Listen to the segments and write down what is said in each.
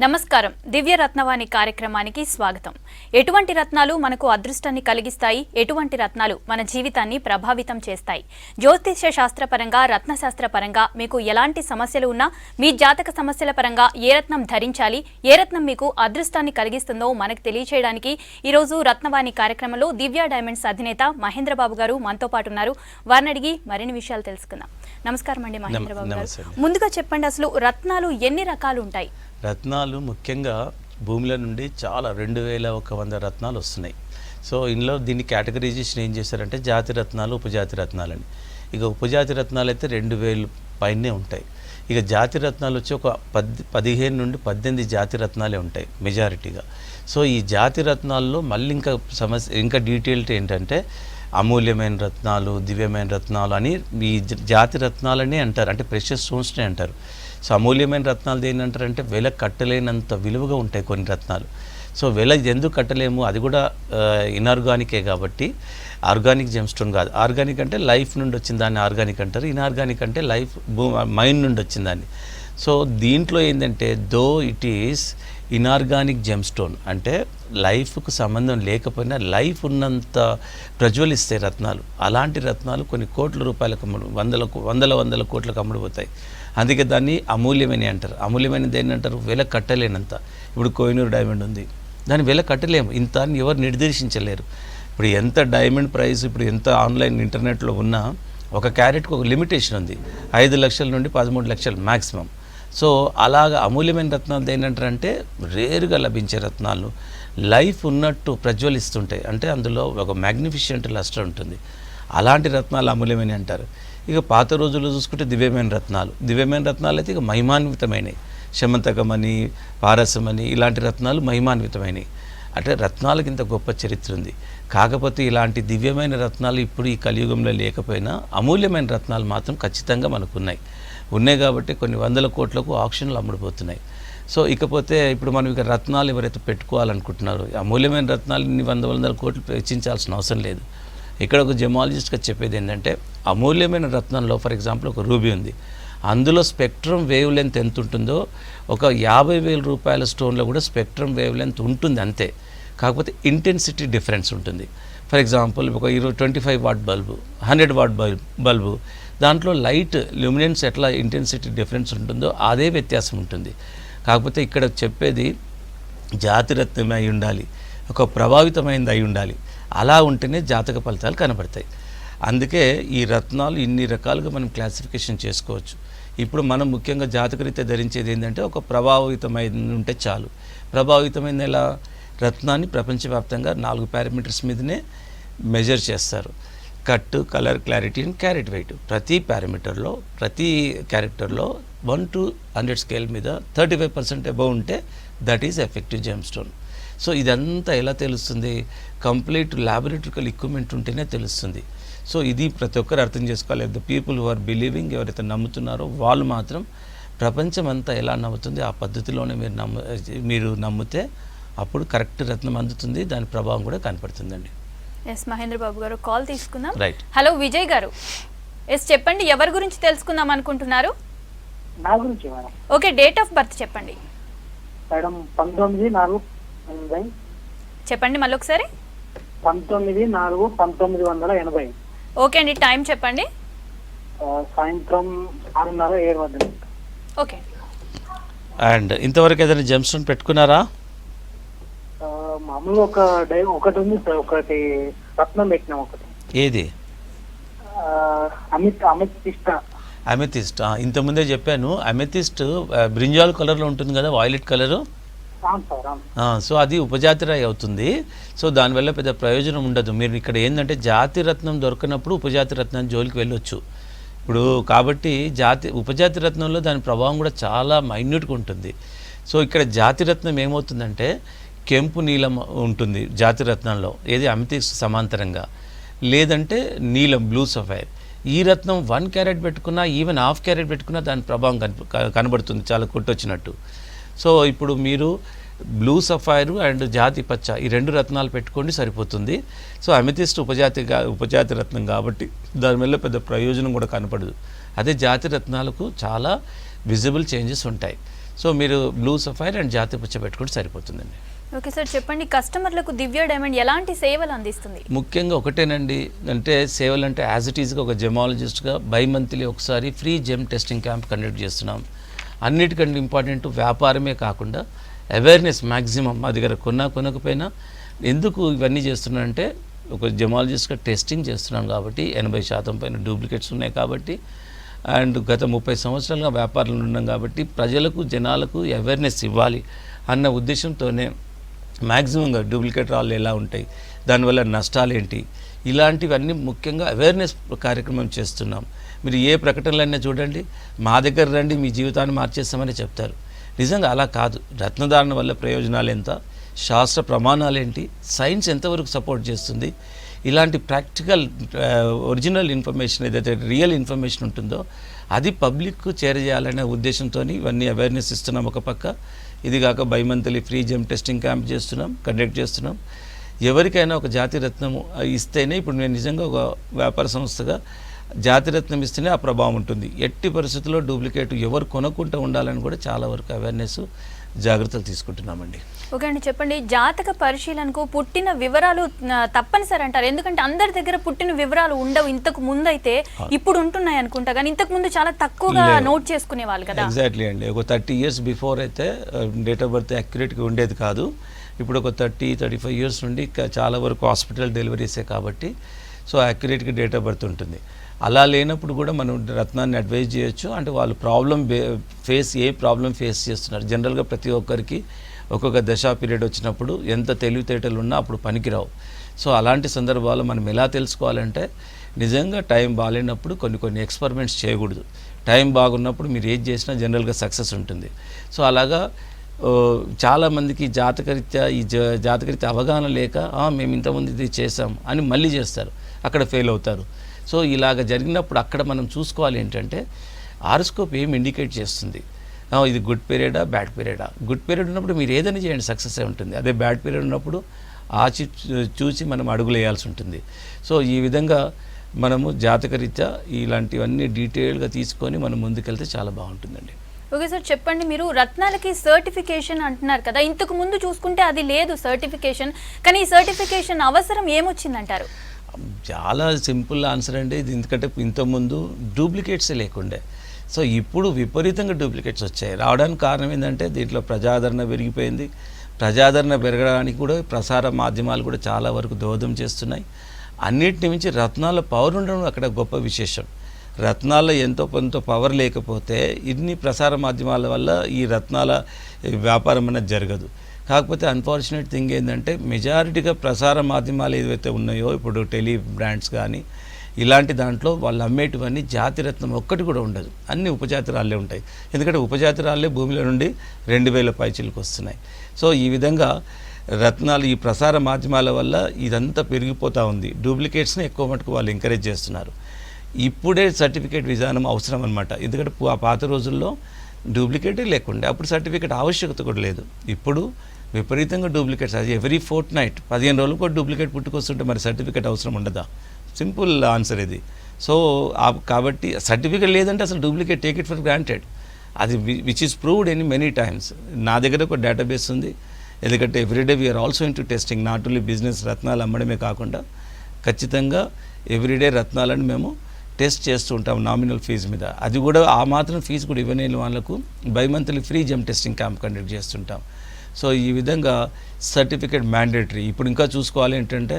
నమస్కారం. దివ్య రత్నవాణి కార్యక్రమానికి స్వాగతం. ఎటువంటి రత్నాలు మనకు అదృష్టాన్ని కలిగిస్తాయి, ఎటువంటి రత్నాలు మన జీవితాన్ని ప్రభావితం చేస్తాయి, జ్యోతిష శాస్త్రపరంగా రత్నశాస్త్రపరంగా మీకు ఎలాంటి సమస్యలు ఉన్నా మీ జాతక సమస్యల పరంగా ఏ రత్నం ధరించాలి, ఏ రత్నం మీకు అదృష్టాన్ని కలిగిస్తుందో మనకు తెలియచేయడానికి ఈరోజు రత్నవాణి కార్యక్రమంలో దివ్య డైమండ్స్ అధినేత మహేంద్రబాబు గారు మనతో పాటు ఉన్నారు. వారిని అడిగి మరిన్ని విషయాలు తెలుసుకుందాం. నమస్కారం అండి మహేంద్రబాబు గారు. ముందుగా చెప్పండి, అసలు రత్నాలు ఎన్ని రకాలు ఉంటాయి? రత్నాలు ముఖ్యంగా భూమిల నుండి చాలా 2100 రత్నాలు వస్తున్నాయి. సో ఇందులో దీన్ని కేటగరైజేషన్ ఏం చేశారంటే జాతి రత్నాలు, ఉపజాతి రత్నాలని. ఇక ఉపజాతి రత్నాలు అయితే 2000 పైనే ఉంటాయి. ఇక జాతి రత్నాలు వచ్చి ఒక 15 నుండి 18 జాతి రత్నాలే ఉంటాయి మెజారిటీగా. సో ఈ జాతి రత్నాల్లో మళ్ళీ ఇంకా డీటెయిల్డ్ ఏంటంటే అమూల్యమైన రత్నాలు, దివ్యమైన రత్నాలు అని ఈ జాతి రత్నాలని అంటారు, అంటే ప్రెషియస్ స్టోన్స్నే అంటారు. సో అమూల్యమైన రత్నాలు ఏంటంటారంటే వెల కట్టలేనంత విలువగా ఉంటాయి కొన్ని రత్నాలు. సో వెల ఎందుకు కట్టలేము, అది కూడా ఇన్ఆర్గానికే కాబట్టి. ఆర్గానిక్ జెమ్ స్టోన్ కాదు. ఆర్గానిక్ అంటే లైఫ్ నుండి వచ్చిన దాన్ని ఆర్గానిక్ అంటారు, ఇన్ఆర్గానిక్ అంటే లైఫ్ మైండ్ నుండి వచ్చిన దాన్ని. సో దీంట్లో ఏంటంటే though it is inorganic gem stone, అంటే లైఫ్కు సంబంధం లేకపోయినా లైఫ్ ఉన్నంత ప్రజ్వలిస్తాయి రత్నాలు. అలాంటి రత్నాలు కొన్ని కోట్ల రూపాయలకు వందల కోట్లకు అమ్ముడుపోతాయి. అందుకే దాన్ని అమూల్యమైన అంటారు. అమూల్యమైనది ఏంటంటారు, వెల కట్టలేనంత. ఇప్పుడు కోహినూర్ డైమండ్ ఉంది, దాన్ని వెల కట్టలేము, ఇంత అని ఎవరు నిర్దేశించలేరు. ఇప్పుడు ఎంత డైమండ్ ప్రైస్ ఇప్పుడు ఎంత ఆన్లైన్ ఇంటర్నెట్లో ఉన్నా ఒక క్యారెట్కి ఒక లిమిటేషన్ ఉంది. 5 లక్షల నుండి 13 లక్షలు మ్యాక్సిమం. సో అలాగా అమూల్యమైన రత్నాలు ఏంటంటారంటే రేరుగా లభించే రత్నాలు లైఫ్ ఉన్నట్టు ప్రజ్వలిస్తుంటాయి, అంటే అందులో ఒక మ్యాగ్నిఫిషెంట్ లస్టర్ ఉంటుంది. అలాంటి రత్నాలు అమూల్యమైన అంటారు. ఇక పాత రోజుల్లో చూసుకుంటే దివ్యమైన రత్నాలు అయితే ఇక మహిమాన్వితమైనవి. శమంతకమని, పారసమని ఇలాంటి రత్నాలు మహిమాన్వితమైనవి. అంటే రత్నాలకి ఇంత గొప్ప చరిత్ర ఉంది. కాకపోతే ఇలాంటి దివ్యమైన రత్నాలు ఇప్పుడు ఈ కలియుగంలో లేకపోయినా అమూల్యమైన రత్నాలు మాత్రం ఖచ్చితంగా మనకు ఉన్నాయి కాబట్టి కొన్ని 100 కోట్లకు ఆక్షన్లు అమ్ముడుపోతున్నాయి. సో ఇకపోతే ఇప్పుడు మనం ఇక రత్నాలు ఎవరైతే పెట్టుకోవాలనుకుంటున్నారో అమూల్యమైన రత్నాలు ఇన్ని 100 కోట్లు వెచ్చించాల్సిన అవసరం లేదు. ఇక్కడ ఒక జెమాలజిస్ట్గా చెప్పేది ఏంటంటే అమూల్యమైన రత్నంలో ఫర్ ఎగ్జాంపుల్ ఒక రూబీ ఉంది, అందులో స్పెక్ట్రమ్ వేవ్ లెంత్ ఎంత ఉంటుందో ఒక 50,000 రూపాయల స్టోన్లో కూడా స్పెక్ట్రమ్ వేవ్ లెంత్ ఉంటుంది అంతే. కాకపోతే ఇంటెన్సిటీ డిఫరెన్స్ ఉంటుంది. ఫర్ ఎగ్జాంపుల్ ఒక 25 వాట్ బల్బు, 100 వాట్ బల్బు, దాంట్లో లైట్ ల్యూమినెన్స్ ఎట్లా ఇంటెన్సిటీ డిఫరెన్స్ ఉంటుందో అదే వ్యత్యాసం ఉంటుంది. కాకపోతే ఇక్కడ చెప్పేది జాతిరత్నం అయి ఉండాలి, ఒక ప్రభావితమైనది అయి ఉండాలి. అలా ఉంటేనే జాతక ఫలితాలు కనబడతాయి. అందుకే ఈ రత్నాలు ఇన్ని రకాలుగా మనం క్లాసిఫికేషన్ చేసుకోవచ్చు. ఇప్పుడు మనం ముఖ్యంగా జాతకరీత్యా ధరించేది ఏంటంటే ఒక ప్రభావితమైన ఉంటే చాలు. ప్రభావితమైన ఎలా రత్నాన్ని ప్రపంచవ్యాప్తంగా 4 పారామీటర్స్ మీదనే మెజర్ చేస్తారు. Cut, colour, clarity and carat weight. ప్రతి పారామీటర్లో ప్రతి క్యారెక్టర్లో 1 to 100 స్కేల్ మీద 35% అబౌవ్ ఉంటే that is effective gem stone. So ఇదంతా ఎలా తెలుస్తుంది, కంప్లీట్ ల్యాబొరేటరికల్ ఎక్విప్మెంట్ ఉంటేనే తెలుస్తుంది. సో ఇది ప్రతి ఒక్కరు అర్థం చేసుకోవాలి. The people who are believing, ఎవరైతే నమ్ముతున్నారో వాళ్ళు మాత్రం ప్రపంచం అంతా ఎలా నమ్ముతుంది ఆ పద్ధతిలోనే మీరు నమ్మితే అప్పుడు కరెక్ట్ రత్నం అందుతుంది, దాని ప్రభావం కూడా కనపడుతుందండి. ఎస్ మహేంద్రబాబు గారు, కాల్ తీసుకుందాం. రైట్. హలో విజయ్ గారు, ఎస్ చెప్పండి, ఎవరి గురించి తెలుసుకుందాం అనుకుంటున్నారు? నా గురించి madam. Okay, date of birth చెప్పండి మేడం. 19/4/1980. చెప్పండి మళ్ళీ ఒకసారి. 19/4/1980. ఓకే అండి, టైం చెప్పండి. సాయంత్రం 6:30-7 మధ్య. ఓకే. అండ్ ఇంతవరకు ఏదైనా జెమ్ స్టోన్ పెట్టుకున్నారా? మామూలుగా ఒకటి ఉంది సార్, ఒకటి రత్నం పెట్టినాం. ఒకటి ఏది? అమెథిస్ట్. ఇంతకుముందే చెప్పాను, అమెథిస్ట్ బ్రింజాల్ కలర్లో ఉంటుంది కదా, వాయిలెట్ కలరు. సో అది ఉపజాతిరాయి అవుతుంది. సో దానివల్ల పెద్ద ప్రయోజనం ఉండదు. మీరు ఇక్కడ ఏంటంటే జాతి రత్నం దొరకనప్పుడు ఉపజాతి రత్నం జోలికి వెళ్ళొచ్చు. ఇప్పుడు కాబట్టి ఉపజాతి రత్నంలో దాని ప్రభావం కూడా చాలా మైన్యూట్గా ఉంటుంది. సో ఇక్కడ జాతి రత్నం ఏమవుతుందంటే కెంపు నీలం ఉంటుంది జాతి రత్నంలో, ఏది అమెథిస్ట్ సమాంతరంగా, లేదంటే నీలం బ్లూ సఫైర్. ఈ రత్నం 1 క్యారెట్ పెట్టుకున్నా, ఈవెన్ 1/2 క్యారెట్ పెట్టుకున్నా దాని ప్రభావం కనబడుతుంది, చాలా కొట్టొచ్చినట్టు. సో ఇప్పుడు మీరు బ్లూ సఫైర్ అండ్ జాతి పచ్చ ఈ 2 రత్నాలు పెట్టుకోండి సరిపోతుంది. సో అమెథిస్ట్ ఉపజాతి రత్నం కాబట్టి దానివల్ల పెద్ద ప్రయోజనం కూడా కనపడదు. అదే జాతి రత్నాలకు చాలా విజిబుల్ చేంజెస్ ఉంటాయి. సో మీరు బ్లూ సఫైర్ అండ్ జాతి పుచ్చ పెట్టుకుంటే సరిపోతుందండి. ఓకే సార్, చెప్పండి కస్టమర్లకు దివ్య డైమండ్ ఎలాంటి సేవలు అందిస్తుంది? ముఖ్యంగా ఒకటేనండి, అంటే సేవలు అంటే యాజ్ ఇట్ ఈస్గా ఒక జెమాలజిస్ట్గా బై-మంత్లీ ఒకసారి free gem testing camp conduct చేస్తున్నాం. అన్నిటికంటే ఇంపార్టెంట్ వ్యాపారమే కాకుండా అవేర్నెస్ మ్యాక్సిమం మా దగ్గర కొనకపోయినా ఎందుకు ఇవన్నీ చేస్తున్నానంటే ఒక జెమాలజిస్ట్గా టెస్టింగ్ చేస్తున్నాను కాబట్టి 80% పైన డూప్లికేట్స్ ఉన్నాయి కాబట్టి అండ్ గత 30 సంవత్సరాలుగా వ్యాపారంలో ఉన్నాం కాబట్టి ప్రజలకు జనాలకు అవేర్నెస్ ఇవ్వాలి అన్న ఉద్దేశంతోనే మ్యాక్సిమంగా డూప్లికేట్ రాళ్ళు ఎలా ఉంటాయి, దానివల్ల నష్టాలు ఏంటి, ఇలాంటివన్నీ ముఖ్యంగా అవేర్నెస్ కార్యక్రమం చేస్తున్నాం. మీరు ఏ ప్రకటనలైనా చూడండి, మా దగ్గర రండి మీ జీవితాన్ని మార్చేస్తామని చెప్తారు. నిజంగా అలా కాదు. రత్నధారణ వల్ల ప్రయోజనాలు ఎంత, శాస్త్ర ప్రమాణాలు ఏంటి, సైన్స్ ఎంతవరకు సపోర్ట్ చేస్తుంది, ఇలాంటి ప్రాక్టికల్ ఒరిజినల్ ఇన్ఫర్మేషన్ ఏదైతే రియల్ ఇన్ఫర్మేషన్ ఉంటుందో అది పబ్లిక్కు చేరజేయాలనే ఉద్దేశంతో ఇవన్నీ అవేర్నెస్ ఇస్తున్నాం. ఒక పక్క ఇది కాక by-monthly free gem testing camp conduct చేస్తున్నాం. ఎవరికైనా ఒక జాతిరత్నం ఇస్తేనే, ఇప్పుడు నేను నిజంగా ఒక వ్యాపార సంస్థగా జాతిరత్నం ఇస్తేనే ఆ ప్రభావం ఉంటుంది. ఎట్టి పరిస్థితుల్లో డూప్లికేట్ ఎవరు కొనకుండా ఉండాలని కూడా చాలా వరకు అవేర్నెస్ జాగ్రత్తలు తీసుకుంటున్నామండి. ఓకే అండి, చెప్పండి జాతక పరిశీలనకు పుట్టిన వివరాలు తప్పనిసరి అంటారు, ఎందుకంటే అందరి దగ్గర పుట్టిన వివరాలు ఉండవు. ఇంతకు ముందు అయితే ఇప్పుడు ఉంటున్నాయి అనుకుంటా, కానీ ఇంతకు ముందు చాలా తక్కువగా నోట్ చేసుకునే వాళ్ళు కదా. ఎగ్జాక్ట్లీ అండి. ఒక 30 years బిఫోర్ అయితే డేట్ ఆఫ్ బర్త్ యాక్యురేట్గా ఉండేది కాదు. ఇప్పుడు ఒక 30-35 years నుండి చాలా వరకు హాస్పిటల్ డెలివరీసే కాబట్టి సో యాక్యురేట్గా డేట్ ఆఫ్ బర్త్ ఉంటుంది. అలా లేనప్పుడు కూడా మనం రత్నాన్ని అడ్వైజ్ చేయొచ్చు. అంటే వాళ్ళు ఏ ప్రాబ్లం ఫేస్ చేస్తున్నారు. జనరల్గా ప్రతి ఒక్కరికి ఒక్కొక్క దశా పీరియడ్ వచ్చినప్పుడు ఎంత తెలివితేటలు ఉన్నా అప్పుడు పనికిరావు. సో అలాంటి సందర్భాల్లో మనం ఎలా తెలుసుకోవాలంటే నిజంగా టైం బాగాలేనప్పుడు కొన్ని ఎక్స్పెరిమెంట్స్ చేయకూడదు. టైం బాగున్నప్పుడు మీరు ఏది చేసినా జనరల్గా సక్సెస్ ఉంటుంది. సో అలాగా చాలామందికి జాతకరీత్యా జాతకరీత్యా అవగాహన లేక మేము ఇంతకుముందు ఇది చేసాం అని మళ్ళీ చేస్తారు, అక్కడ ఫెయిల్ అవుతారు. సో ఇలాగ జరిగినప్పుడు అక్కడ మనం చూసుకోవాలి ఏంటంటే ఆరోస్కోప్ ఏం ఇండికేట్ చేస్తుంది, ఇది గుడ్ పీరియడా బ్యాడ్ పీరియడా. గుడ్ పీరియడ్ ఉన్నప్పుడు మీరు ఏదైనా చేయండి సక్సెస్ అయి ఉంటుంది. అదే బ్యాడ్ పీరియడ్ ఉన్నప్పుడు చూసి మనం అడుగులు వేయాల్సి ఉంటుంది. సో ఈ విధంగా మనము జాతకరీత్యా ఇలాంటివన్నీ డీటెయిల్గా తీసుకొని మనం ముందుకెళ్తే చాలా బాగుంటుందండి. ఓకే సార్, చెప్పండి మీరు రత్నాలకి సర్టిఫికేషన్ అంటున్నారు కదా, ఇంతకు ముందు చూసుకుంటే అది లేదు సర్టిఫికేషన్, కానీ ఈ సర్టిఫికేషన్ అవసరం ఏమొచ్చిందంటారు? చాలా సింపుల్ ఆన్సర్ అండి ఇది. ఎందుకంటే ఇంతకుముందు డూప్లికేట్సే లేకుండే, సో ఇప్పుడు విపరీతంగా డూప్లికేట్స్ వచ్చాయి. రావడానికి కారణం ఏంటంటే దీంట్లో ప్రజాదరణ పెరిగిపోయింది. ప్రజాదరణ పెరగడానికి కూడా ప్రసార మాధ్యమాలు కూడా చాలా వరకు దోహదం చేస్తున్నాయి. అన్నిటిని మించి రత్నాల పవర్ ఉండడం అక్కడ గొప్ప విశేషం. రత్నాల ఎంతో కొంత పవర్ లేకపోతే ఇన్ని ప్రసార మాధ్యమాల వల్ల ఈ రత్నాల వ్యాపారం అనేది జరగదు. కాకపోతే అన్ఫార్చునేట్ థింగ్ ఏంటంటే మెజారిటీగా ప్రసార మాధ్యమాలు ఏవైతే ఉన్నాయో ఇప్పుడు టెలి బ్రాండ్స్ కానీ ఇలాంటి దాంట్లో వాళ్ళు అమ్మేటివన్నీ జాతిరత్నం ఒక్కటి కూడా ఉండదు, అన్ని ఉపజాతి రాళ్ళే ఉంటాయి. ఎందుకంటే ఉపజాతి రాళ్ళే భూమిలో నుండి 2000 పైచీలకు వస్తున్నాయి. సో ఈ విధంగా రత్నాలు ఈ ప్రసార మాధ్యమాల వల్ల ఇదంతా పెరిగిపోతూ ఉంది. డూప్లికేట్స్ని ఎక్కువ మటుకు వాళ్ళు ఎంకరేజ్ చేస్తున్నారు. ఇప్పుడే సర్టిఫికేట్ విధానం అవసరం అనమాట. ఎందుకంటే ఆ పాత రోజుల్లో డూప్లికేటే లేకుండే, అప్పుడు సర్టిఫికేట్ ఆవశ్యకత కూడా లేదు. ఇప్పుడు విపరీతంగా డూప్లికేట్స్, అది ఎవ్రీ ఫోర్ట్నైట్ 15 రోజులకు కూడా డూప్లికేట్ పుట్టుకొస్తుంటే మరి సర్టిఫికేట్ అవసరం ఉండదా? సింపుల్ ఆన్సర్ ఇది. సో కాబట్టి సర్టిఫికేట్ లేదంటే అసలు duplicate take it for granted. అది which is proved any many times. నా దగ్గర ఒక డేటాబేస్ ఉంది. ఎందుకంటే everyday we're also into testing, not only business రత్నాలు అమ్మడమే కాకుండా ఖచ్చితంగా ఎవ్రీడే రత్నాలను మేము టెస్ట్ చేస్తూ ఉంటాం నామినల్ ఫీజు మీద. అది కూడా ఆ మాత్రం ఫీజు కూడా ఇవ్వలేని వాళ్ళకు by-monthly free gem testing camp conduct చేస్తుంటాం. సో ఈ విధంగా సర్టిఫికేట్ మ్యాండేటరీ. ఇప్పుడు ఇంకా చూసుకోవాలి ఏంటంటే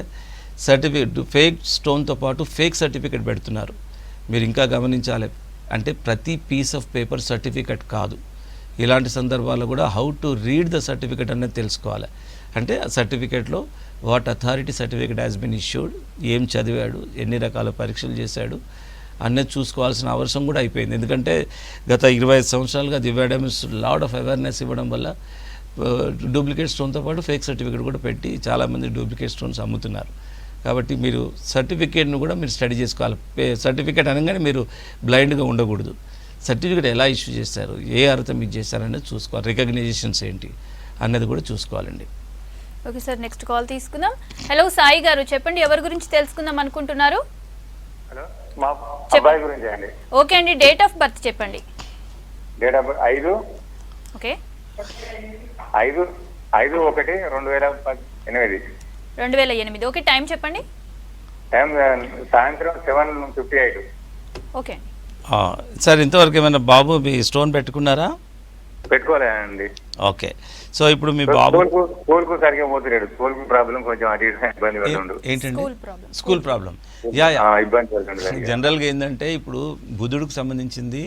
సర్టిఫికేట్ ఫేక్ స్టోన్తో పాటు ఫేక్ సర్టిఫికేట్ పెడుతున్నారు. మీరు ఇంకా గమనించాలి, అంటే ప్రతి పీస్ ఆఫ్ పేపర్ సర్టిఫికేట్ కాదు. ఇలాంటి సందర్భాల్లో కూడా how to read the certificate అనేది తెలుసుకోవాలి. అంటే ఆ సర్టిఫికేట్లో what authority certificate has been issued, ఏం చదివాడు, ఎన్ని రకాల పరీక్షలు చేశాడు అన్నది చూసుకోవాల్సిన అవసరం కూడా అయిపోయింది. ఎందుకంటే గత 25 సంవత్సరాలుగా దివ్య డైమండ్స్ లాట్ ఆఫ్ అవేర్నెస్ ఇవ్వడం వల్ల డూప్లికేట్ స్టోన్తో పాటు ఫేక్ సర్టిఫికేట్ కూడా పెట్టి చాలామంది డూప్లికేట్ స్టోన్స్ అమ్ముతున్నారు. కాబట్టి మీరు సర్టిఫికేట్ను కూడా మీరు స్టడీ చేసుకోవాలి. సర్టిఫికేట్ అనగానే మీరు బ్లైండ్గా ఉండకూడదు. సర్టిఫికేట్ ఎలా ఇష్యూ చేస్తారు, ఏ అర్హత మీకు చేస్తారనేది చూసుకోవాలి. రికగ్నైజేషన్స్ ఏంటి అన్నది కూడా చూసుకోవాలండి. ఓకే సార్, నెక్స్ట్ కాల్ తీసుకుందాం. హలో సాయి గారు, చెప్పండి ఎవరి గురించి తెలుసుకుందాం అనుకుంటున్నారు? హలో, మా అబ్బాయి గురించి అండి. ఓకే అండి, డేట్ ఆఫ్ బర్త్ చెప్పండి. Date of birth 5 okay, 5/1/2008. 2008. Okay, time చెప్పండి. టైం సాయంత్రం 7:58. ఓకే, సార్ ఇంతవరకు ఏమైనా బాబు మీ స్టోన్ పెట్టుకున్నారా? పెట్టుకోలేదండి. ఓకే, సో ఇప్పుడు మీ బాబు స్కూల్ కు సరిగ్గా పోతున్నాడు. స్కూల్ కు ప్రాబ్లం కొంచెం అటు ఇటు ఇబ్బంది పడుతుండు. ఏంటండి? School problem. School problem. Yeah ఇబ్బంది పడుతుంది. జనరల్గా ఏంటంటే ఇప్పుడు బుద్ధుడికి సంబంధించింది,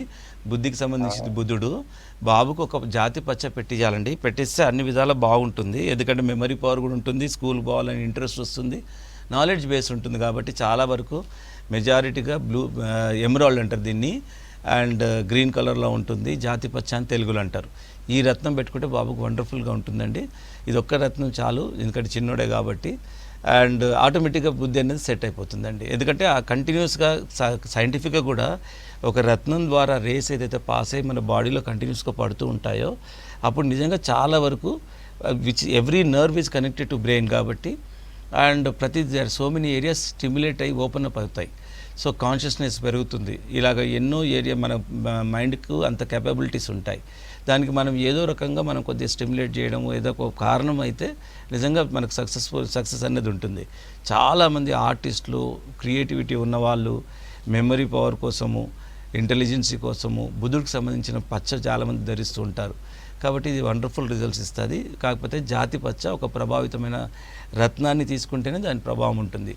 బుద్ధికి సంబంధించింది బుద్ధుడు. బాబుకు ఒక జాతి పచ్చ పెట్టించాలండి. పెట్టిస్తే అన్ని విధాలా బాగుంటుంది. ఎందుకంటే మెమరీ పవర్ కూడా ఉంటుంది, స్కూల్ పోవాలని ఇంట్రెస్ట్ వస్తుంది, నాలెడ్జ్ బేస్ ఉంటుంది. కాబట్టి చాలా వరకు మెజారిటీగా ఎమరాల్డ్ అంటారు దీన్ని, అండ్ గ్రీన్ కలర్లో ఉంటుంది. జాతి పచ్చ అని తెలుగులో అంటారు. ఈ రత్నం పెట్టుకుంటే బాబుకు వండర్ఫుల్గా ఉంటుందండి. ఇది ఒక్క రత్నం చాలు, ఎందుకంటే చిన్నోడే కాబట్టి. అండ్ ఆటోమేటిక్గా బుద్ధి అనేది సెట్ అయిపోతుందండి. ఎందుకంటే ఆ కంటిన్యూస్గా సైంటిఫిక్గా కూడా ఒక రత్నం ద్వారా రేస్ ఏదైతే పాస్ అయ్యి మన బాడీలో కంటిన్యూస్గా పడుతూ ఉంటాయో అప్పుడు నిజంగా చాలా వరకు every nerve is connected to brain కాబట్టి, అండ్ ప్రతి సో మెనీ ఏరియాస్ స్టిమ్యులేట్ అయ్యి ఓపెన్ అప్ అవుతాయి. సో కాన్షియస్నెస్ పెరుగుతుంది. ఇలాగ ఎన్నో ఏరియా మన మైండ్కు అంత కేపబిలిటీస్ ఉంటాయి. దానికి మనం ఏదో రకంగా మనం కొద్దిగా స్టిమ్యులేట్ చేయడం ఏదో ఒక కారణం అయితే నిజంగా మనకు సక్సెస్ అనేది ఉంటుంది. చాలామంది ఆర్టిస్టులు, క్రియేటివిటీ ఉన్నవాళ్ళు మెమరీ పవర్ కోసము, ఇంటెలిజెన్సీ కోసము బుద్ధుడికి సంబంధించిన పచ్చ చాలామంది ధరిస్తూ ఉంటారు. కాబట్టి ఇది వండర్ఫుల్ రిజల్ట్స్ ఇస్తుంది. కాకపోతే జాతి పచ్చ ఒక ప్రభావితమైన రత్నాన్ని తీసుకుంటేనే దాని ప్రభావం ఉంటుంది.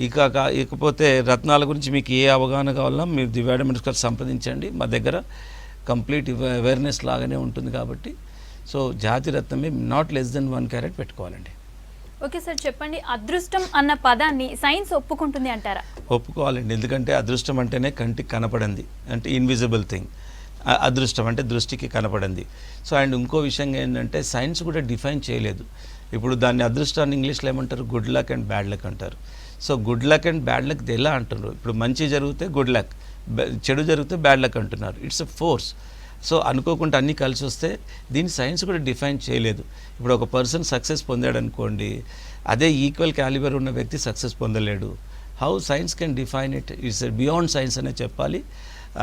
ఇకపోతే రత్నాల గురించి మీకు ఏ అవగాహన కావాలన్నా మీరు దివ్య డైమండ్స్ గారు సంప్రదించండి. మా దగ్గర కంప్లీట్ అవేర్నెస్ లాగానే ఉంటుంది. కాబట్టి సో జాతి రత్నమే నాట్ లెస్ దెన్ 1 క్యారెట్ పెట్టుకోవాలండి. ఓకే సార్, చెప్పండి. అదృష్టం అన్న పదాన్ని సైన్స్ ఒప్పుకుంటుంది అంటారా? ఒప్పుకోవాలండి. ఎందుకంటే అదృష్టం అంటేనే కంటికి కనపడింది, అంటే ఇన్విజిబుల్ థింగ్. అదృష్టం అంటే దృష్టికి కనపడింది. సో అండ్ ఇంకో విషయంగా ఏంటంటే సైన్స్ కూడా డిఫైన్ చేయలేదు. ఇప్పుడు దాన్ని అదృష్టాన్ని ఇంగ్లీష్లో ఏమంటారు? Good luck and bad luck అంటారు. So good luck and bad luck ఎలా అంటున్నారు? ఇప్పుడు మంచి జరిగితే గుడ్ లక్, చెడు జరిగితే బ్యాడ్ లక్ అంటున్నారు. It's a force. సో అనుకోకుండా అన్నీ కలిసి వస్తే దీన్ని సైన్స్ కూడా డిఫైన్ చేయలేదు. ఇప్పుడు ఒక పర్సన్ సక్సెస్ పొందాడు అనుకోండి, అదే ఈక్వల్ క్యాలిబర్ ఉన్న వ్యక్తి సక్సెస్ పొందలేడు. How science can define it? It's beyond science అనే చెప్పాలి.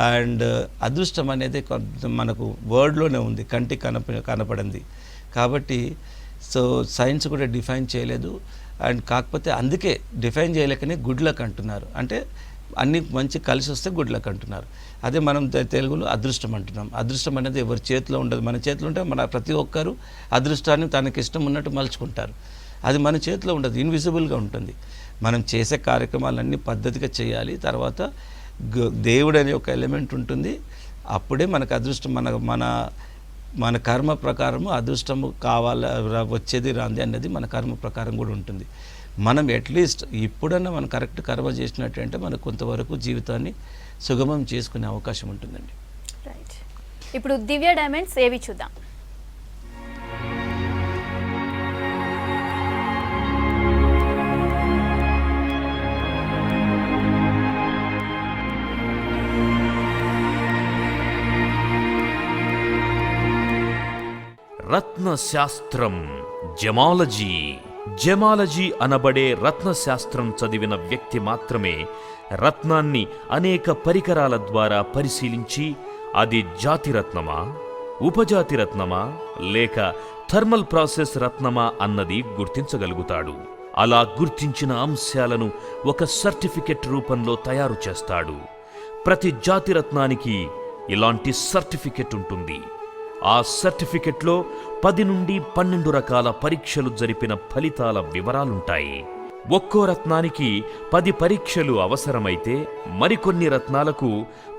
అండ్ అదృష్టం అనేది మనకు వర్డ్లోనే ఉంది, కంటికి కనపడింది కాబట్టి. సో సైన్స్ కూడా డిఫైన్ చేయలేదు. అండ్ కాకపోతే అందుకే డిఫైన్ చేయలేకనే గుడ్ లక్ అంటున్నారు. అంటే అన్ని మంచి కలిసి వస్తే గుడ్ లక్ అంటున్నారు. అదే మనం తెలుగులో అదృష్టం అంటున్నాం. అదృష్టం అనేది ఎవరి చేతిలో ఉండదు. మన చేతిలో ఉంటే మన ప్రతి ఒక్కరు అదృష్టాన్ని తనకి ఇష్టం ఉన్నట్టు మలుచుకుంటారు. అది మన చేతిలో ఉండదు, ఇన్విజిబుల్గా ఉంటుంది. మనం చేసే కార్యక్రమాలన్నీ పద్ధతిగా చేయాలి. తర్వాత దేవుడు అనే ఒక ఎలిమెంట్ ఉంటుంది. అప్పుడే మనకు అదృష్టం మన కర్మ ప్రకారము అదృష్టము కావాలా వచ్చేది రాంది అన్నది మన కర్మ ప్రకారం కూడా ఉంటుంది. మనం అట్లీస్ట్ ఇప్పుడన్నా మనం కరెక్ట్ కర్మ చేసినట్టంటే మనకు కొంతవరకు జీవితాన్ని సుగమం చేసుకునే అవకాశం ఉంటుందండి. రైట్, ఇప్పుడు దివ్య డైమండ్స్ ఏవి చూద్దాం. రత్నశాస్త్రం, జెమాలజీ అనబడే రత్నశాస్త్రం చదివిన వ్యక్తి మాత్రమే రత్నాన్ని అనేక పరికరాల ద్వారా పరిశీలించి అది జాతిరత్నమా, ఉపజాతి రత్నమా లేక థర్మల్ ప్రాసెస్ రత్నమా అన్నది గుర్తించగలుగుతాడు. అలా గుర్తించిన అంశాలను ఒక సర్టిఫికెట్ రూపంలో తయారు చేస్తాడు. ప్రతి జాతిరత్నానికి ఇలాంటి సర్టిఫికెట్ ఉంటుంది. ఆ సర్టిఫికెట్లో 10 నుండి 12 రకాల పరీక్షలు జరిపిన ఫలితాల వివరాలుంటాయి. ఒక్కో రత్నానికి 10 పరీక్షలు అవసరమైతే మరికొన్ని రత్నాలకు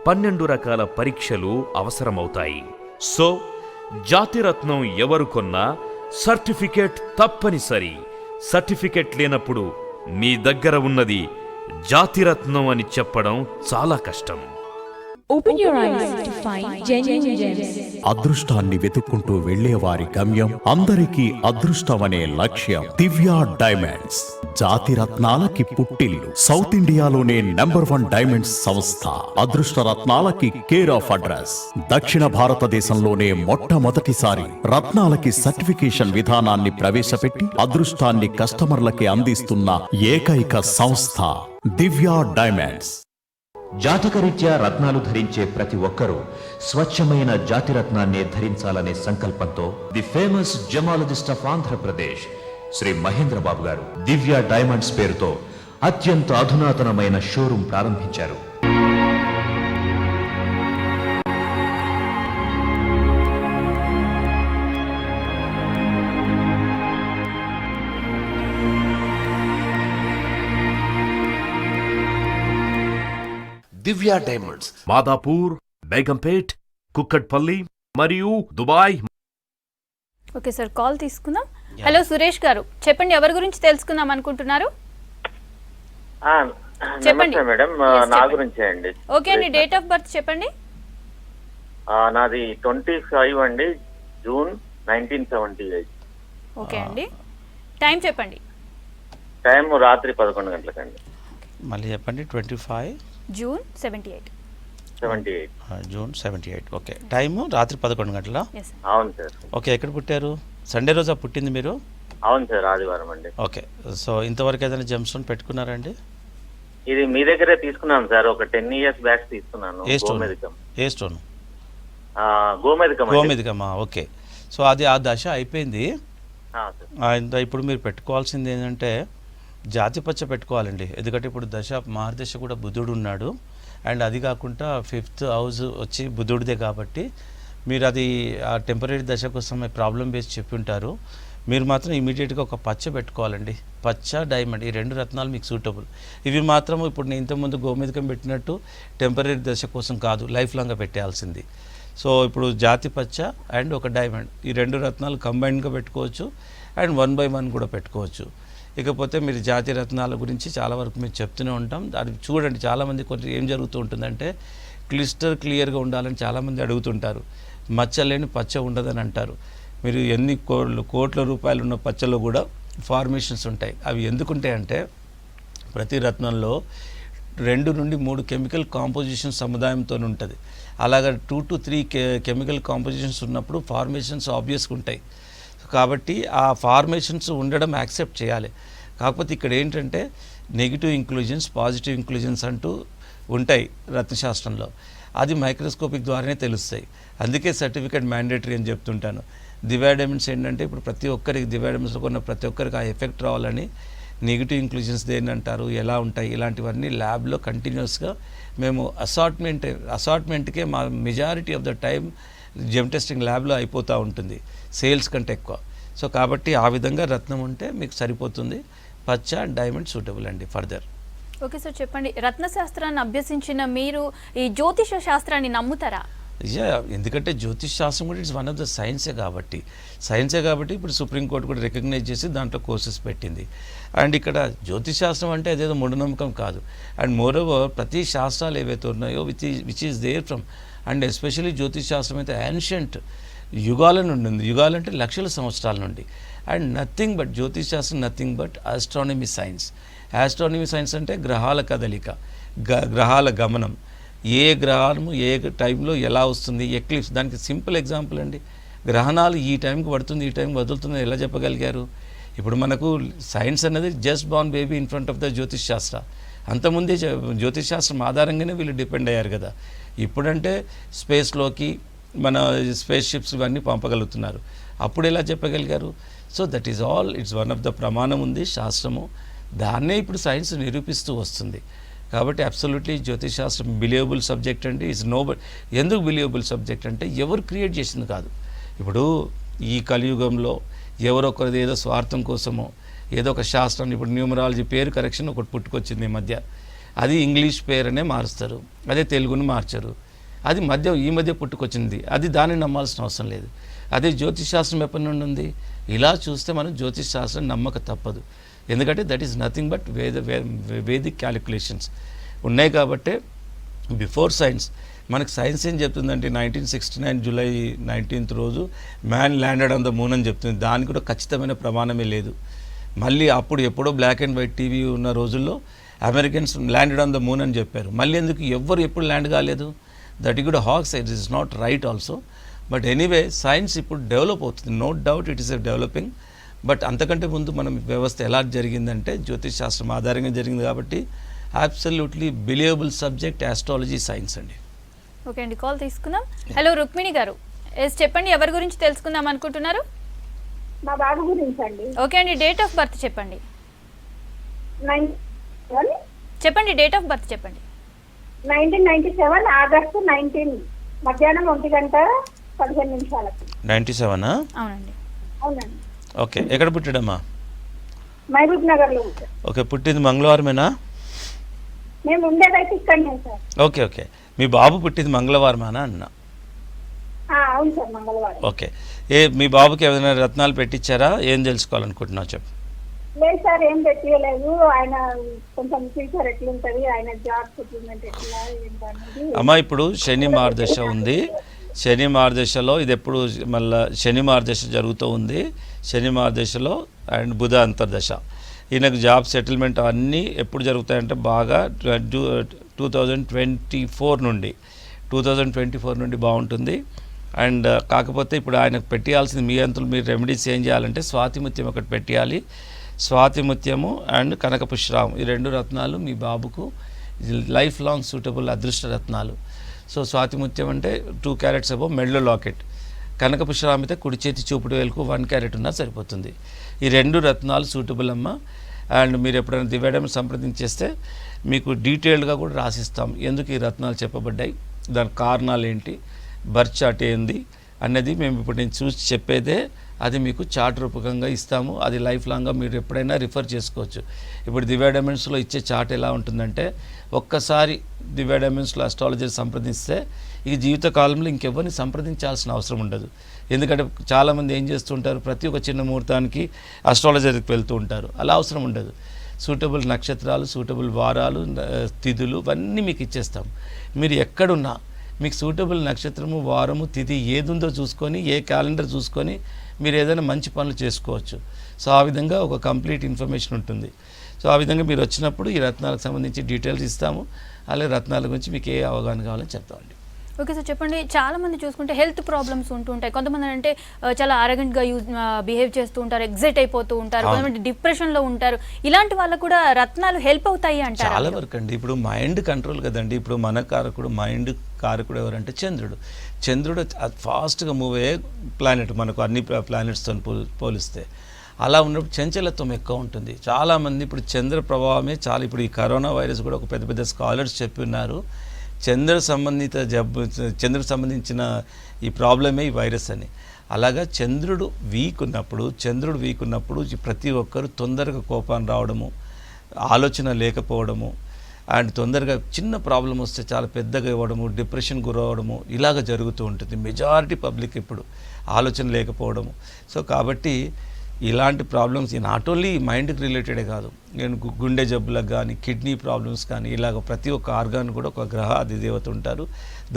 12 రకాల పరీక్షలు అవసరమవుతాయి. సో జాతిరత్నం ఎవరు కొన్నా సర్టిఫికెట్ తప్పనిసరి. సర్టిఫికెట్ లేనప్పుడు మీ దగ్గర ఉన్నది జాతిరత్నం అని చెప్పడం చాలా కష్టం. Open your eyes to find genuine gems. అదృష్టాన్ని వెతుక్కుంటూ వెళ్లేవారి గమ్యం, అందరికీ అదృష్టమనే లక్ష్యం. దివ్య డైమండ్స్ జాతి రత్నాలకి పుట్టిల్లు. సౌత్ ఇండియాలోనే #1 డైమండ్స్ సంస్థ. అదృష్ట రత్నాలకి కేర్ ఆఫ్ అడ్రస్. దక్షిణ భారతదేశంలోనే మొట్టమొదటిసారి రత్నాలకి సర్టిఫికేషన్ విధానాన్ని ప్రవేశపెట్టి అదృష్టాన్ని కస్టమర్లకి అందిస్తున్న ఏకైక సంస్థ దివ్య డైమండ్స్. జాతకరీత్యా రత్నాలు ధరించే ప్రతి ఒక్కరూ స్వచ్ఛమైన జాతిరత్నాన్నే ధరించాలనే సంకల్పంతో the famous gemologist of Andhra Pradesh Shri Mahendra Babu garu Divya Diamonds పేరుతో అత్యంత అధునాతనమైన షోరూం ప్రారంభించారు. దివ్య డైమండ్స్ మాదాపూర్, బేగంపేట్, కుక్కట్పల్లి మరియు దుబాయ్. ఓకే సార్, కాల్ తీసుకుందాం. హలో సురేష్ గారు, చెప్పండి, ఎవరి గురించి తెలుసుకుందాం అనుకుంటున్నారు? చెప్పండి మేడం. Yes, నా చెప్పండి. గురించే అండి. ఓకే అండి, డేట్ ఆఫ్ బర్త్ చెప్పండి. నాది 25 అండి, జూన్ 1978. ఓకే అండి, టైం చెప్పండి. టైం రాత్రి 11 గంటలకండి. మళ్ళీ చెప్పండి. 25 జూన్ 78. 78. జూన్ 78. ఓకే. టైము రాత్రి 11 గంటల. Yes sir. అవును సార్. ఓకే. ఎక్కడ పుట్టారు? సండే రోజా పుట్టింది మీరు? అవును సార్, ఆదివారం అండి. ఓకే. సో ఇంతవరకు ఏదైనా జెమ్ స్టోన్ పెట్టుకున్నారండి? ఇది మీ దగ్గరే తీసుకున్నాను సార్, ఒక 10 years బ్యాక్ తీసుకున్నాను. ఏ స్టోన్? గోమేధికం. ఏ స్టోన్? గోమేధికం అండి. గోమేధికమా. ఓకే. సో అది ఆ దశ అయిపోయింది. సార్. ఇప్పుడు మీరు పెట్టుకోవాల్సింది ఏంటంటే జాతి పచ్చ పెట్టుకోవాలండి. ఎందుకంటే ఇప్పుడు దశ మహర్దశ కూడా బుధుడు ఉన్నాడు, అండ్ అది కాకుండా 5th హౌస్ వచ్చి బుధుడిదే కాబట్టి మీరు అది ఆ టెంపరీ దశ కోసం ప్రాబ్లం బేస్ చెప్పి ఉంటారు. మీరు మాత్రం ఇమీడియట్గా ఒక పచ్చ పెట్టుకోవాలండి. పచ్చ, డైమండ్, ఈ 2 రత్నాలు మీకు సూటబుల్. ఇవి మాత్రం ఇప్పుడు నేను ఇంతకుముందు గోమేధికం పెట్టినట్టు టెంపరీ దశ కోసం కాదు, లైఫ్ లాంగ్గా పెట్టాల్సింది. సో ఇప్పుడు జాతి పచ్చ అండ్ ఒక డైమండ్, ఈ 2 రత్నాలు కంబైన్డ్గా పెట్టుకోవచ్చు, అండ్ 1 by 1 కూడా పెట్టుకోవచ్చు. ఇకపోతే మీరు జాతి రత్నాల గురించి చాలా వరకు మేము చెప్తూనే ఉంటాం. అది చూడండి, చాలామంది కొంచెం ఏం జరుగుతూ ఉంటుందంటే క్లియర్గా ఉండాలని చాలామంది అడుగుతుంటారు. మచ్చలేని పచ్చ ఉండదని అంటారు. మీరు ఎన్ని కోట్ల రూపాయలు ఉన్న పచ్చలో కూడా ఫార్మేషన్స్ ఉంటాయి. అవి ఎందుకుంటాయంటే ప్రతి రత్నంలో 2 నుండి 3 కెమికల్ కాంపోజిషన్ సముదాయంతో ఉంటుంది. అలాగా 2 to 3 కెమికల్ కాంపోజిషన్స్ ఉన్నప్పుడు ఫార్మేషన్స్ ఆబ్వియస్గా ఉంటాయి. కాబట్టి ఆ ఫార్మేషన్స్ ఉండడం యాక్సెప్ట్ చేయాలి. కాకపోతే ఇక్కడ ఏంటంటే నెగిటివ్ ఇంక్లూజన్స్, పాజిటివ్ ఇంక్లూజన్స్ అంటూ ఉంటాయి రత్నశాస్త్రంలో. అది మైక్రోస్కోపిక్ ద్వారానే తెలుస్తాయి. అందుకే సర్టిఫికేట్ మ్యాండేటరీ అని చెప్తుంటాను. దివ్య డైమండ్స్ ఏంటంటే ఇప్పుడు ప్రతి ఒక్కరికి దివ్య డైమండ్స్లో కొన్న ప్రతి ఒక్కరికి ఆ ఎఫెక్ట్ రావాలని నెగిటివ్ ఇంక్లూజన్స్ దేని అంటారు, ఎలా ఉంటాయి, ఇలాంటివన్నీ ల్యాబ్లో కంటిన్యూస్గా మేము అసార్ట్మెంట్కే మా majority of the time gem testing ల్యాబ్లో అయిపోతూ ఉంటుంది, సేల్స్ కంటే ఎక్కువ. సో కాబట్టి ఆ విధంగా రత్నం ఉంటే మీకు సరిపోతుంది. పచ్చ, డైమండ్ సూటబుల్ అండి ఫర్దర్. ఓకే సార్, చెప్పండి, రత్నశాస్త్రాన్ని అభ్యసించిన మీరు ఈ జ్యోతిష శాస్త్రాన్ని నమ్ముతారా? ఎందుకంటే జ్యోతిష్ శాస్త్రం కూడా ఇట్స్ వన్ ఆఫ్ ద సైన్సే కాబట్టి ఇప్పుడు సుప్రీంకోర్టు కూడా రికగ్నైజ్ చేసి దాంట్లో కోర్సెస్ పెట్టింది. అండ్ ఇక్కడ జ్యోతిష్ శాస్త్రం అంటే అదేదో మూఢనమ్మకం కాదు. అండ్ మోర్ ఓవర్ ప్రతి శాస్త్రాలు ఏవైతే ఉన్నాయో which is there from, and especially జ్యోతిష్ శాస్త్రం అయితే యాన్షియంట్ యుగాల నుండి ఉంది. యుగాలు అంటే లక్షల సంవత్సరాల నుండి. అండ్ నథింగ్ బట్ జ్యోతిష్ శాస్త్రం nothing but astronomy science. Astronomy science అంటే గ్రహాల కదలిక, గ్రహాల గమనం, ఏ గ్రహము ఏ టైంలో ఎలా వస్తుంది, ఎక్లిప్స్. దానికి సింపుల్ ఎగ్జాంపుల్ అండి, గ్రహణాలు ఈ టైంకి పడుతుంది, ఈ టైంకి వదులుతుంది ఎలా చెప్పగలిగారు? ఇప్పుడు మనకు సైన్స్ అనేది just born baby in front of the జ్యోతిష్ శాస్త్ర. అంతకుముందే జ్యోతిష్ శాస్త్రం ఆధారంగానే వీళ్ళు డిపెండ్ అయ్యారు కదా. ఇప్పుడంటే స్పేస్లోకి మన స్పేస్ షిప్స్ ఇవన్నీ పంపగలుగుతున్నారు, అప్పుడు ఎలా చెప్పగలిగారు? So that is all, it's one of the ప్రమాణం ఉంది శాస్త్రము, దాన్నే ఇప్పుడు సైన్స్ నిరూపిస్తూ వస్తుంది. కాబట్టి అబ్సల్యూట్లీ జ్యోతిష్ శాస్త్రం బిలీవబుల్ సబ్జెక్ట్ అండి. ఇట్స్ నో ఎందుకు బిలీవబుల్ సబ్జెక్ట్ అంటే ఎవరు క్రియేట్ చేసింది కాదు. ఇప్పుడు ఈ కలియుగంలో ఎవరొకరిది ఏదో స్వార్థం కోసమో ఏదో ఒక శాస్త్రం, ఇప్పుడు న్యూమరాలజీ పేరు కరెక్షన్ ఒకటి పుట్టుకొచ్చింది ఈ మధ్య, అది ఇంగ్లీష్ పేరునే మారుస్తారు, అదే తెలుగుని మార్చరు. అది ఈ మధ్య పుట్టుకొచ్చింది, అది దాన్ని నమ్మాల్సిన అవసరం లేదు. అదే జ్యోతిష్ శాస్త్రం ఎప్పటి నుండి ఉంది? ఇలా చూస్తే మనం జ్యోతిష్ శాస్త్రం నమ్మక తప్పదు. ఎందుకంటే that is nothing but Vedic calculations ఉన్నాయి. కాబట్టే బిఫోర్ సైన్స్, మనకు సైన్స్ ఏం చెప్తుందంటే 1969 జూలై 19th రోజు man landed on the moon అని చెప్తుంది. దానికి కూడా ఖచ్చితమైన ప్రమాణమే లేదు. మళ్ళీ అప్పుడు ఎప్పుడో బ్లాక్ అండ్ వైట్ టీవీ ఉన్న రోజుల్లో Americans landed on the moon అని చెప్పారు. మళ్ళీ ఎందుకు ఎవ్వరు ఎప్పుడు ల్యాండ్ కాలేదు? దట్ ఈ కూడా hoax, it is not right also. But anyway science ఇప్పుడు డెవలప్ అవుతుంది, no doubt it is developing. But అంతకంటే ముందు మనం వ్యవస్థ ఎలా జరిగిందంటే జ్యోతిష్ శాస్త్రం ఆధారంగా జరిగింది. కాబట్టి absolutely believable subject astrology science అండి. ఓకే అండి, కాల్ తీసుకుందాం. హలో రుక్మిణి గారు, ఎస్ చెప్పండి, ఎవరి గురించి తెలుసుకుందాం అనుకుంటున్నారు? మా బాబు గురించి అండి. ఓకే అండి, డేట్ ఆఫ్ బర్త్ చెప్పండి. 1997 చెప్పండి, డేట్ ఆఫ్ బర్త్ చెప్పండి. 1997 ఆగస్టు 19 మధ్యాహ్నం 1:15 97. అవునండి. అవునండి. ఓకే, ఎక్కడ పుట్టాడమ్మా? మహబూబ్ నగర్ లో ఉంటాం. ఓకే, పుట్టింది మంగళవారమేనా? మేము ఉండేదైతే ఇక్కడనే సార్. ఓకే ఓకే, మీ బాబు పుట్టింది మంగళవారమేనా అన్న? అవును సార్, మంగళవారం. ఓకే, మీ బాబుకి ఏదైనా రత్నాలు పెట్టించారా? ఏం తెలుసుకోవాలనుకుంటున్నావు చెప్పు. లేదు సార్, ఏం పెట్టలేదు. ఆయన కొంచెం ఫ్యూచర్ ఎట్లుంటది, ఆయన జాబ్ సెటిల్మెంట్ ఎట్లా ఏంటనేది. అమ్మ, ఇప్పుడు శని మార్గదశ ఉంది. శని మార్గదశలో ఇది ఎప్పుడు మళ్ళీ శని మార్గదశ జరుగుతూ ఉంది. శని మార్గదశలో అండ్ బుధ అంతర్దశ. ఈయనకు జాబ్ సెటిల్మెంట్ అన్నీ ఎప్పుడు జరుగుతాయంటే బాగా 2024 నుండి బాగుంటుంది. అండ్ కాకపోతే ఇప్పుడు ఆయనకు పెట్టాల్సింది మీ అంతలు మీరు రెమెడీస్ ఏం చేయాలంటే స్వాతిముత్యం ఒకటి పెట్టాలి. స్వాతిముత్యము అండ్ కనకపుష్పరామం, ఈ 2 రత్నాలు మీ బాబుకు లైఫ్ లాంగ్ సూటబుల్ అదృష్ట రత్నాలు. సో స్వాతిముత్యం అంటే 2 క్యారెట్స్ అబో మెడలో లాకెట్, కనకపుష్పరామం అయితే కుడి చేతి చూపుడు వేలుకు 1 క్యారెట్ ఉన్నా సరిపోతుంది. ఈ 2 రత్నాలు సూటబుల్ అమ్మ. అండ్ మీరు ఎప్పుడైనా దివ్యడం సంప్రదించేస్తే మీకు డీటెయిల్డ్గా కూడా రాసిస్తాం, ఎందుకు ఈ రత్నాలు చెప్పబడ్డాయి, దాని కారణాలు ఏంటి, బర్త్ చార్ట్ ఏంది అన్నది మేము ఇప్పుడు నేను చూసి చెప్పేదే అది మీకు చార్ట్ రూపకంగా ఇస్తాము. అది లైఫ్ లాంగ్గా మీరు ఎప్పుడైనా రిఫర్ చేసుకోవచ్చు. ఇప్పుడు దివ్య డైమండ్స్లో ఇచ్చే చార్ట్ ఎలా ఉంటుందంటే ఒక్కసారి దివ్య డైమండ్స్లో అస్ట్రాలజీ సంప్రదిస్తే ఈ జీవితకాలంలో ఇంకెవరిని సంప్రదించాల్సిన అవసరం ఉండదు. ఎందుకంటే చాలామంది ఏం చేస్తుంటారు, ప్రతి ఒక్క చిన్న ముహూర్తానికి అస్ట్రాలజర్కి వెళ్తూ ఉంటారు. అలా అవసరం ఉండదు. సూటబుల్ నక్షత్రాలు, సూటబుల్ వారాలు, తిథులు ఇవన్నీ మీకు ఇచ్చేస్తాం. మీరు ఎక్కడున్నా మీకు సూటబుల్ నక్షత్రము, వారము, తిథి ఏది ఉందో చూసుకొని, ఏ క్యాలెండర్ చూసుకొని మీరు ఏదైనా మంచి పనులు చేసుకోవచ్చు. సో ఆ విధంగా ఒక కంప్లీట్ ఇన్ఫర్మేషన్ ఉంటుంది. సో ఆ విధంగా మీరు వచ్చినప్పుడు ఈ రత్నాలకు సంబంధించి డీటెయిల్స్ ఇస్తాము. అలాగే రత్నాల గురించి మీకు ఏ అవగాహన కావాలని చెప్తామండి. ఓకే సార్, చెప్పండి. చాలా మంది చూసుకుంటే హెల్త్ ప్రాబ్లమ్స్ ఉంటుంటాయి. కొంతమంది అంటే చాలా అరగెంట్గా బిహేవ్ చేస్తూ ఉంటారు, ఎగ్జైట్ అయిపోతూ ఉంటారు, కొంతమంది డిప్రెషన్లో ఉంటారు. ఇలాంటి వాళ్ళకు కూడా రత్నాలు హెల్ప్ అవుతాయి అంటారు? చాలా వరకు అండి. ఇప్పుడు మైండ్ కంట్రోల్ కదండి. ఇప్పుడు మన కారకుడు, మైండ్ కారకుడు ఎవరంటే చంద్రుడు. చంద్రుడు ఫాస్ట్గా మూవ్ అయ్యే ప్లానెట్ మనకు అన్ని ప్లానెట్స్తో పోలిస్తే. అలా ఉన్నప్పుడు చంచలత్వం ఎక్కువ ఉంటుంది. చాలామంది ఇప్పుడు చంద్ర ప్రభావమే చాలా. ఇప్పుడు ఈ కరోనా వైరస్ కూడా ఒక పెద్ద పెద్ద స్కాలర్స్ చెప్పి ఉన్నారు, చంద్రుడికి సంబంధించిన ఈ ప్రాబ్లమే ఈ వైరస్ అని. అలాగా చంద్రుడు వీక్ ఉన్నప్పుడు ప్రతి ఒక్కరు తొందరగా కోపాన్ని రావడము, ఆలోచన లేకపోవడము, అండ్ తొందరగా చిన్న ప్రాబ్లం వస్తే చాలా పెద్దగా ఇవ్వడము, డిప్రెషన్ గురవడము ఇలాగ జరుగుతూ ఉంటుంది. మెజారిటీ పబ్లిక్ ఇప్పుడు ఆలోచన లేకపోవడము. సో కాబట్టి ఇలాంటి ప్రాబ్లమ్స్ నాట్ ఓన్లీ మైండ్కి రిలేటెడే కాదు, నేను గుండె జబ్బులకు కానీ, కిడ్నీ ప్రాబ్లమ్స్ కానీ, ఇలాగ ప్రతి ఒక్క ఆర్గాన్ కూడా ఒక గ్రహ అధిదేవత ఉంటారు.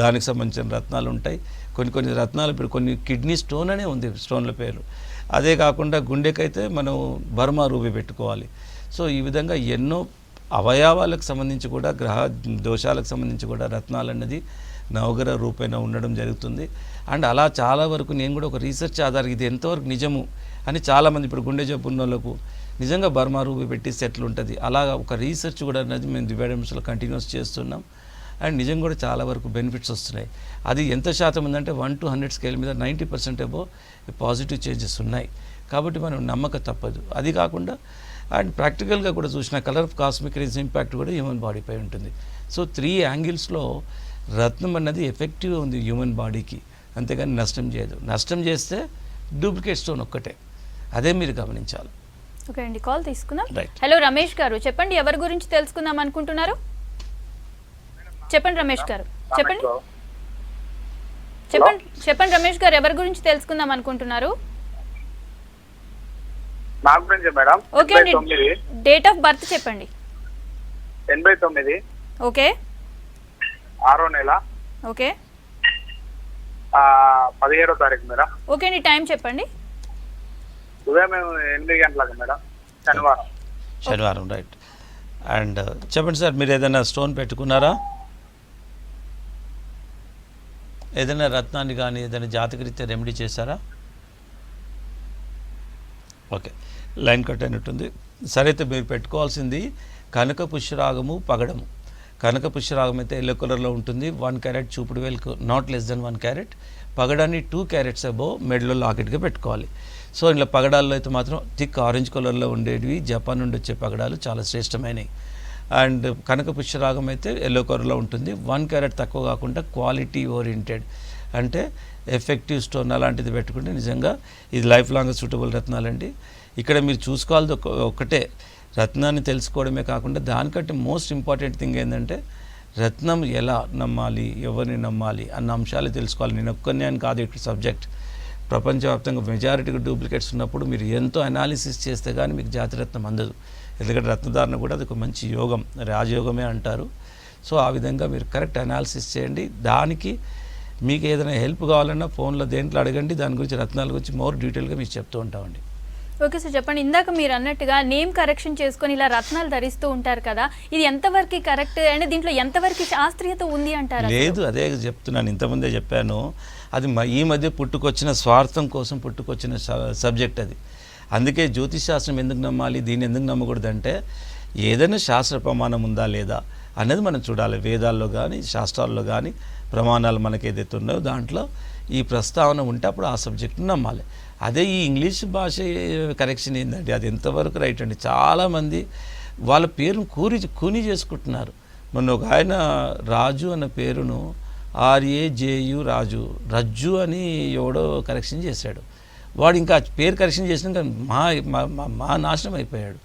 దానికి సంబంధించిన రత్నాలు ఉంటాయి. కొన్ని రత్నాలు ఇప్పుడు కొన్ని కిడ్నీ స్టోన్ అనే ఉంది, స్టోన్ల పేరు. అదే కాకుండా గుండెకైతే మనం బర్మా రూబీ పెట్టుకోవాలి. సో ఈ విధంగా ఎన్నో అవయవాలకు సంబంధించి కూడా, గ్రహ దోషాలకు సంబంధించి కూడా రత్నాలు అన్నది నవగ్రహ రూపేణ ఉండడం జరుగుతుంది. అండ్ అలా చాలా వరకు నేను కూడా ఒక రీసెర్చ్ ఆధారం ఇది ఎంతవరకు నిజము అని చాలామంది ఇప్పుడు గుండె జబ్బు ఉన్న వాళ్ళకు నిజంగా బర్మా రూపీ పెట్టి సెటిల్ ఉంటుంది. అలాగా ఒక రీసెర్చ్ కూడా అనేది మేము దివ్యాడమ్స్లో కంటిన్యూస్ చేస్తున్నాం. అండ్ నిజంగా కూడా చాలా వరకు బెనిఫిట్స్ వస్తున్నాయి. అది ఎంత శాతం ఉందంటే 1 to 100 స్కేల్ మీద 90% అబో పాజిటివ్ చేంజెస్ ఉన్నాయి. కాబట్టి మనం నమ్మక తప్పదు. అది కాకుండా అండ్ ప్రాక్టికల్గా కూడా చూసిన colour of cosmic race impact కూడా హ్యూమన్ బాడీపై ఉంటుంది. సో 3 యాంగిల్స్లో రత్నం అన్నది ఎఫెక్టివ్గా ఉంది హ్యూమన్ బాడీకి, అంతేగాని నష్టం చేయదు. నష్టం చేస్తే డూప్లికేట్ స్టోన్ ఒక్కటే, అదే మీరు గమనించాలి. ఓకే అండి, కాల్ తీసుకుందాం. రైట్. హలో రమేష్ గారు, చెప్పండి, ఎవరి గురించి తెలుసుకుందాం అనుకుంటున్నారు? చెప్పండి రమేష్ గారు, చెప్పండి రమేష్ గారు, ఎవరి గురించి తెలుసుకుందాం అనుకుంటున్నారు? నా గురించి మేడం. ఓకే అండి, డేట్ ఆఫ్ బర్త్ చెప్పండి. 89 ఓకే 6వ నెల ఓకే 17వ తారీఖు మేడం. ఓకే అండి, టైం చెప్పండి. ఉదయం 8 గంటలకు మేడం, శనివారం. రైట్. అండ్ చెప్పండి సార్, మీరు ఏదైనా స్టోన్ పెట్టుకున్నారా? ఏదైనా రత్నాన్ని కానీ ఏదైనా జాతకరీత్యా రెమెడీ చేశారా? ఓకే, లైన్ కట్ అయినట్టుంది. సరే, అయితే మీరు పెట్టుకోవాల్సింది కనక పుష్యరాగము పగడము. కనక పుష్యరాగం అయితే ఎల్లో కలర్లో ఉంటుంది, 1 క్యారెట్ చూపుడు వేలుకు నాట్ లెస్ దెన్ 1 క్యారెట్. పగడాన్ని 2 క్యారెట్స్ అబోవ్ మెడలో లాకెట్గా పెట్టుకోవాలి. సో ఇలా పగడాల్లో అయితే మాత్రం థిక్ ఆరెంజ్ కలర్లో ఉండేవి జపాన్ నుండి వచ్చే పగడాలు చాలా శ్రేష్టమైనవి. అండ్ కనక పుష్యరాగం అయితే ఎల్లో కలర్లో ఉంటుంది, 1 క్యారెట్ తక్కువ కాకుండా క్వాలిటీ ఓరియంటెడ్ అంటే ఎఫెక్టివ్ స్టోన్ అలాంటిది పెట్టుకుంటే నిజంగా ఇది లైఫ్ లాంగ్ సూటబుల్ రత్నాలండి. ఇక్కడ మీరు చూసుకోవాల్సి ఒకటే, రత్నాన్ని తెలుసుకోవడమే కాకుండా దానికంటే మోస్ట్ ఇంపార్టెంట్ థింగ్ ఏంటంటే రత్నం ఎలా నమ్మాలి, ఎవరిని నమ్మాలి అన్న అంశాలు తెలుసుకోవాలి. నేను ఒక్కనే అని కాదు ఇక్కడ సబ్జెక్ట్, ప్రపంచవ్యాప్తంగా మెజారిటీగా డూప్లికేట్స్ ఉన్నప్పుడు మీరు ఎంతో అనాలిసిస్ చేస్తే కానీ మీకు జాతిరత్నం అందదు. ఎందుకంటే రత్నధారణ కూడా అది ఒక మంచి యోగం, రాజయోగమే అంటారు. సో ఆ విధంగా మీరు కరెక్ట్ అనాలిసిస్ చేయండి. దానికి మీకు ఏదైనా హెల్ప్ కావాలన్నా ఫోన్లో దేంట్లో అడగండి, దాని గురించి రత్నాల గురించి మోర్ డీటెయిల్గా మీకు చెప్తూ ఉంటామండి. ఓకే సార్, చెప్పండి. ఇందాక మీరు అన్నట్టుగా నేమ్ కరెక్షన్ చేసుకొని ఇలా రత్నాలు ధరిస్తూ ఉంటారు కదా, ఇది ఎంతవరకు కరెక్ట్ అంటే దీంట్లో ఎంతవరకు శాస్త్రీయత ఉంది అంటారు? లేదు, అదే చెప్తున్నాను, ఇంతకుముందే చెప్పాను. అది ఈ మధ్య పుట్టుకొచ్చిన స్వార్థం కోసం పుట్టుకొచ్చిన సబ్జెక్ట్ అది. అందుకే జ్యోతిష్ శాస్త్రం ఎందుకు నమ్మాలి, దీన్ని ఎందుకు నమ్మకూడదు అంటే ఏదైనా శాస్త్ర ప్రమాణం ఉందా లేదా అనేది మనం చూడాలి. వేదాల్లో కానీ శాస్త్రాల్లో కానీ ప్రమాణాలు మనకి ఏదైతే ఉన్నాయో దాంట్లో ఈ ప్రస్తావన ఉంటే అప్పుడు ఆ సబ్జెక్ట్ని నమ్మాలి. అదే ఈ ఇంగ్లీష్ భాష కరెక్షన్ ఏంటంటే అది ఎంతవరకు రైట్ అండి. చాలామంది వాళ్ళ పేరును కూని చేసుకుంటున్నారు. మొన్న ఒక ఆయన రాజు అన్న పేరును RAJU రాజు, రజ్జు అని ఎవడో కరెక్షన్ చేశాడు. వాడు ఇంకా పేరు కరెక్షన్ చేసినాక మా నాశనం అయిపోయాడు.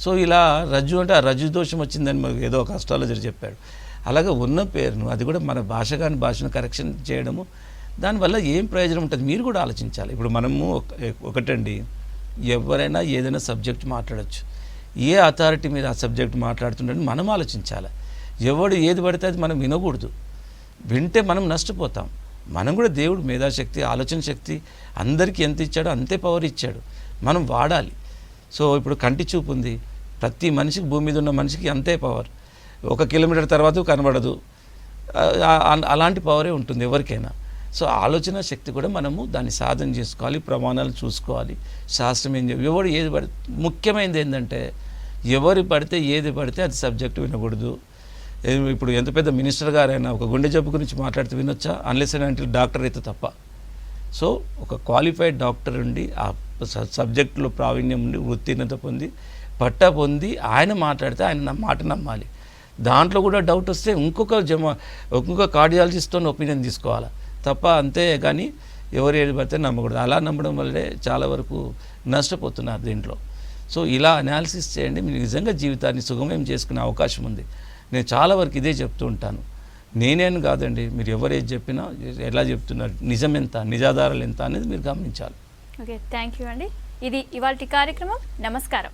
సో ఇలా రజ్జు అంటే ఆ రజ్జు దోషం వచ్చిందని మనకు ఏదో ఒక అస్ట్రాలజర్ చెప్పాడు. అలాగే ఉన్న పేరును, అది కూడా మన భాష కాని భాషను కరెక్షన్ చేయడము, దానివల్ల ఏం ప్రయోజనం ఉంటుంది మీరు కూడా ఆలోచించాలి. ఇప్పుడు మనము ఒకటండి, ఎవరైనా ఏదైనా సబ్జెక్ట్ మాట్లాడచ్చు, ఏ అథారిటీ మీద ఆ సబ్జెక్ట్ మాట్లాడుతుండని మనం ఆలోచించాలి. ఎవడు ఏది పడితే అది మనం వినకూడదు, వింటే మనం నష్టపోతాం. మనం కూడా దేవుడు మేధాశక్తి, ఆలోచన శక్తి అందరికీ ఎంత ఇచ్చాడో అంతే పవర్ ఇచ్చాడు, మనం వాడాలి. సో ఇప్పుడు కంటి చూపు ఉంది, ప్రతి మనిషికి భూమి మీద ఉన్న మనిషికి అంతే పవర్. 1 కిలోమీటర్ తర్వాత కనబడదు, అలాంటి పవరే ఉంటుంది ఎవరికైనా. సో ఆలోచన శక్తి కూడా మనము దాన్ని సాధన చేసుకోవాలి, ప్రమాణాలు చూసుకోవాలి. శాస్త్రం ఏం ఎవరు ఏది పడితే, ముఖ్యమైనది ఏంటంటే ఎవరు పడితే ఏది పడితే అది సబ్జెక్ట్ వినకూడదు. ఇప్పుడు ఎంత పెద్ద మినిస్టర్ గారైనా ఒక గుండె జబ్బు గురించి మాట్లాడితే వినొచ్చా, అన్లెస్ అంటే డాక్టర్ అయితే తప్ప. సో ఒక క్వాలిఫైడ్ డాక్టర్ ఉండి ఆ సబ్జెక్టులో ప్రావీణ్యం ఉండి ఉత్తీర్ణత పొంది పట్టా పొంది ఆయన మాట్లాడితే ఆయన మాట నమ్మాలి. దాంట్లో కూడా డౌట్ వస్తే ఇంకొక కార్డియాలజిస్ట్తో ఒపీనియన్ తీసుకోవాలి తప్ప, అంతే కానీ ఎవరు ఏది పడితే నమ్మకూడదు. అలా నమ్మడం వల్లే చాలా వరకు నష్టపోతున్నారు దీంట్లో. సో ఇలా అనాలిసిస్ చేయండి, మీరు నిజంగా జీవితాన్ని సుగమయం చేసుకునే అవకాశం ఉంది. నేను చాలా వరకు ఇదే చెప్తూ ఉంటాను. నేనేం కాదండి, మీరు ఎవరు ఏది చెప్పినా ఎలా చెప్తున్నారు, నిజం ఎంత, నిజాధారాలు ఎంత అనేది మీరు గమనించాలి. ఓకే, థ్యాంక్ యూ అండి. ఇది ఇవాల్టి కార్యక్రమం. నమస్కారం.